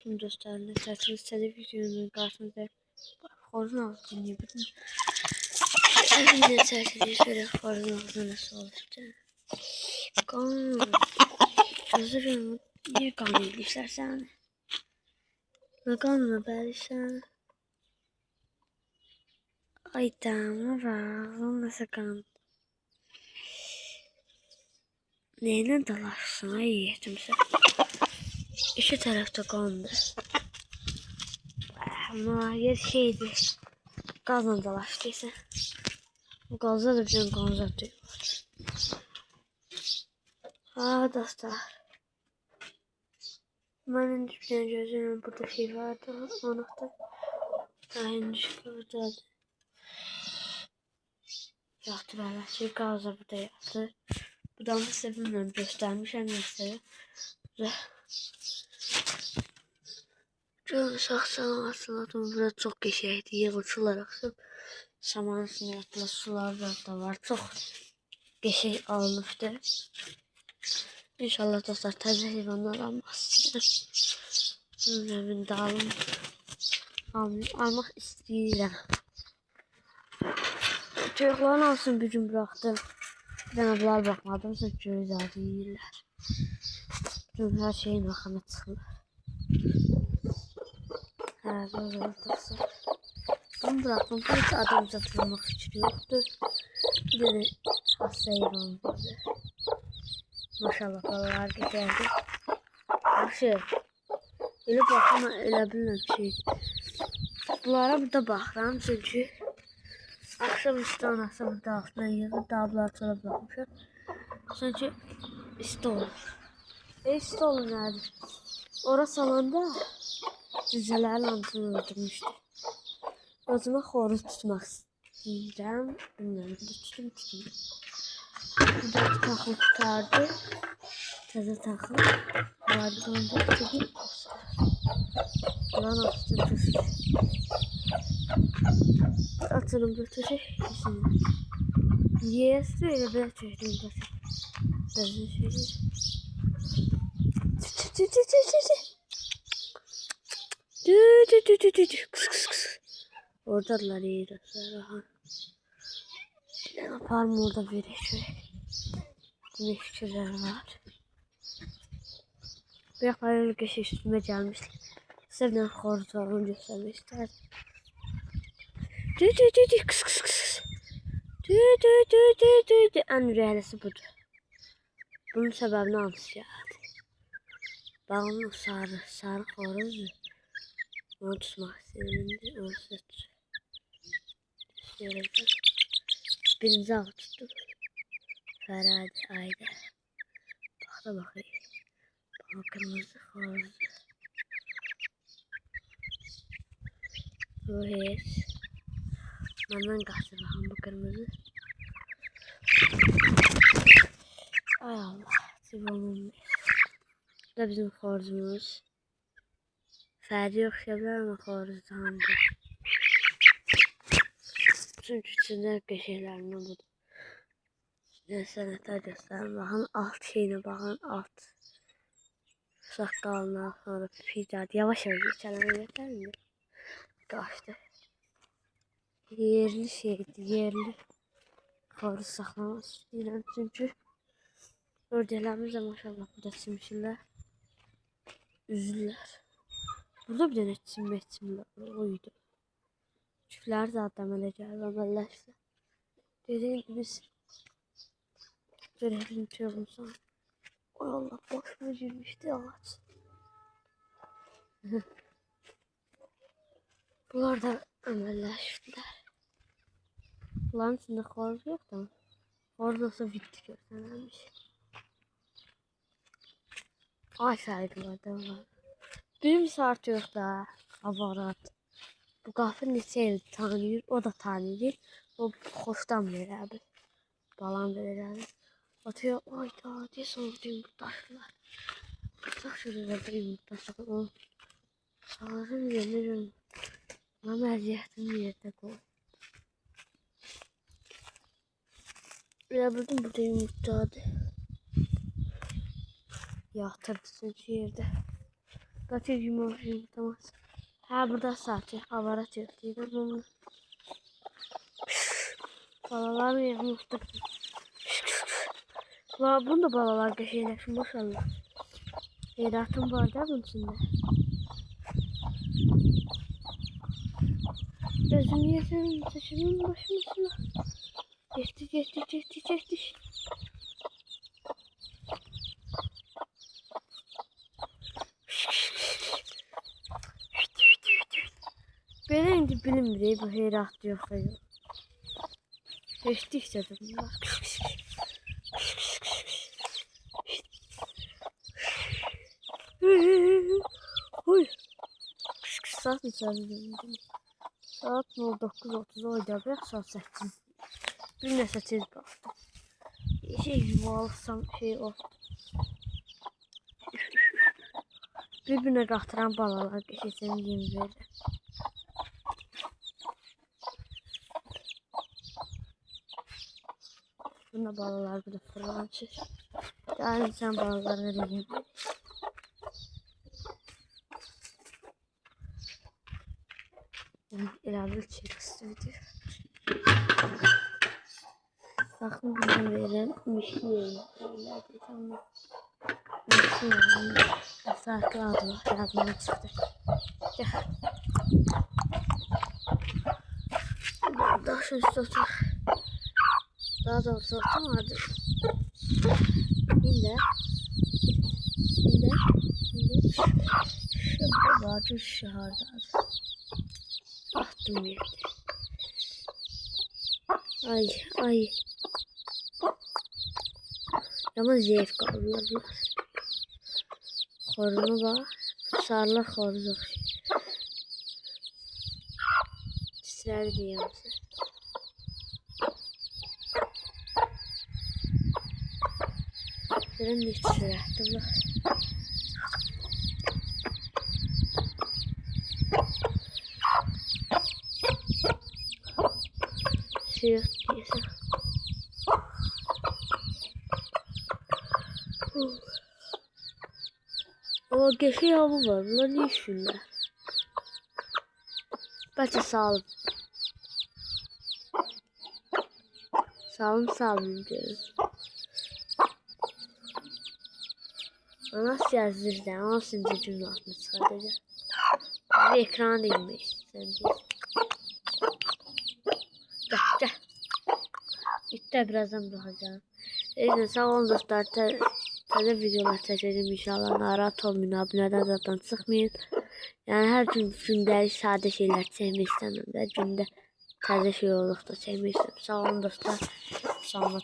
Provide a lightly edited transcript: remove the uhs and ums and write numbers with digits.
Tüm dostlarına isterseniz televizyonun karşınızda horun altını yapın. Evinde isterseniz şöyle horun altını nasıl olacak? Kan. Hazırım. Niye kan değil istersen? Ne kan mı belsen? Ay tamam var. Nasıl kan? Neyine dalarsın? Ay yetim sen. İki tarafta kandı. Ama yer şeydi. Gazla dalaştıysa. Gazda da bütün gazla diyor. Ha dostlar. Benim düşünce gözümün burada şey vardı. Anahtar. Aynı şurada. Yaktı beraber. Şey gazla burada yaktı. Bu da size bilmiyorum göstermişim mesela. Canım saksan aslında burada çok geçeydi. Yığılçılar akşam. Saman üstüne yatılı sular da var. Çok geçey almıştı. İnşallah dostlar tabi hayvanlar almaz. Bunların da almak istedim. Çocukların alsın bir gün bıraktım. Ben bunlar bakmadım. Çünkü güzel değiller. Bütün her şeyin akına çıkılır. Evet böyle dostlar. Ben bıraktım. Hiç adam satılmak için yoktu. Bir de hasta hayvan böyle. Maşallah balalar geldi. Şey, öyle bakma öyle bilmem şey. Bunlara burada baxıram çünkü akşamüstü anası burada altına yığır, daha bunlar sonra bırakmışam. Çünkü isti olur. İsti olur nədir? Ora salanda cücələrin hamısını öldürmüşdü. Özümə xoruz tutmaq istəyirəm. Bilmirəm, tutum. Burada taxıl tutardı. Təzə taxıl. Vardı onda tutup. Lan astı düştü. Atırım götürü. Yes, öyle bir çektim götür. Bezin şeyi. Oradalar iyi dostlar. Ne yaparım orada bir şöyle. Ne fikirler var. Bir yaparım ki üstüme gelmiş. Sevden hortuğunu göstermek isterdim. En ürəhlisi budur. Bunun səbəbini anlatacağım. Bağımın sarı xoruzdur. Onu tutmaq istəyirəm. Onu sizə birinci av tuttum. Fəradi ayda. Baxayım. Bax kırmızı xoruzdur. Bu heç. Benden kaçtı bakın bu kırmızı. Ay Allah. Sivamım. Bu da bizim xoruzumuz. Fərdi oxşayabilir ama xoruz tanıdır. Çünkü içinde köşelerine budur. Sənətə göstərim. Baxın alt şeyine bakın alt. Saqqalına sonra pidadı. Yavaş geçelim yeter mi? Kaçtı. Yerli şeydi, yerli. Xoruz saxlamaq istəyirəm çünkü ördəklərimiz də maşallah burada çimşirlər. Üzürlər. Burada bir dənə çimlər oydu. Çiftləri də adam elə gəlir, əməlləşsə. Dediğim gibi biz görevlim tüyümüzü. Ay Allah başıma girmişti ağaç. Bunlar da əməlləşdilər. Bunların içində xoruz yok da. Xoruz olsa bitti görsənərmiş. Ay saydılar da var. Bir saat yok da. Avarat. Bu qafır neçə il tanıyır, o da tanıyır. O xoşdan verir abi. Balan verir abi. Atıyor, ay da diye sonra yumurtaşırlar. Yumurtaşırlar da yumurtaşırlar. Sağlarım yenirim. Ama əziyyətini yerdə qoy. Ya burada yumurtadır. Yatırdı çünkü yerde. Kaçır yumurtamaz. Ha burada saati havara çektiğinde bunu. Balalar yumurta. Bunda balalar qəşəngləşmiş maşallah. Heyratım var da bunun içində. Özüm yesem saçımın başımasına. Geçti. Belə indi bilinmir bu heyrat yoxsa yox. Geçdikcə də bunlar. Oy. Saat neçədir? Saat 09:30 oyda bir saat 8. Bir nəsə tez baxdım. Şey yuvalsam şey o. Bir-birinə qatıran balalar keçən yem verir. Buna balalar bir de fırlanır. Daha insan balalarına da yem verir. İleride çekiştirdi. Bakın bunu veren mişli farklı adlar yardıma çıktı. Daha şu üstü otur. Daha doğrusu oturmadı. Şimdi. Şu vardı şehirde. Attım yerde. Ay. Ama zayıf kalıyorlar. Korunu var. Sarılar koruyacak. Çiçeği diyeyim size. Benim ne çiçeği bak. Şey yok diyesem. O geçi yavru var. Bunlar ne işinler? Bence sağlam. Sağlam diyorum. Nasıl yazdıracağım? O şimdi cümle atmış sadece. Bir ekran değilmiş. Sen değil. Gel. İşte birazdan bırakacağım. Evet, sağ olun dostlar. Taze videolar çəkəcəm inşallah. Narahat olmayın. Abunədən zaten çıxmayın. Yani her gün gündəlik sadə şeyler çəkmək istəmirəm də. Gündə təzə şey olduqda çəkmək istəyirəm. Sağ olun dostlar. Sağ olun.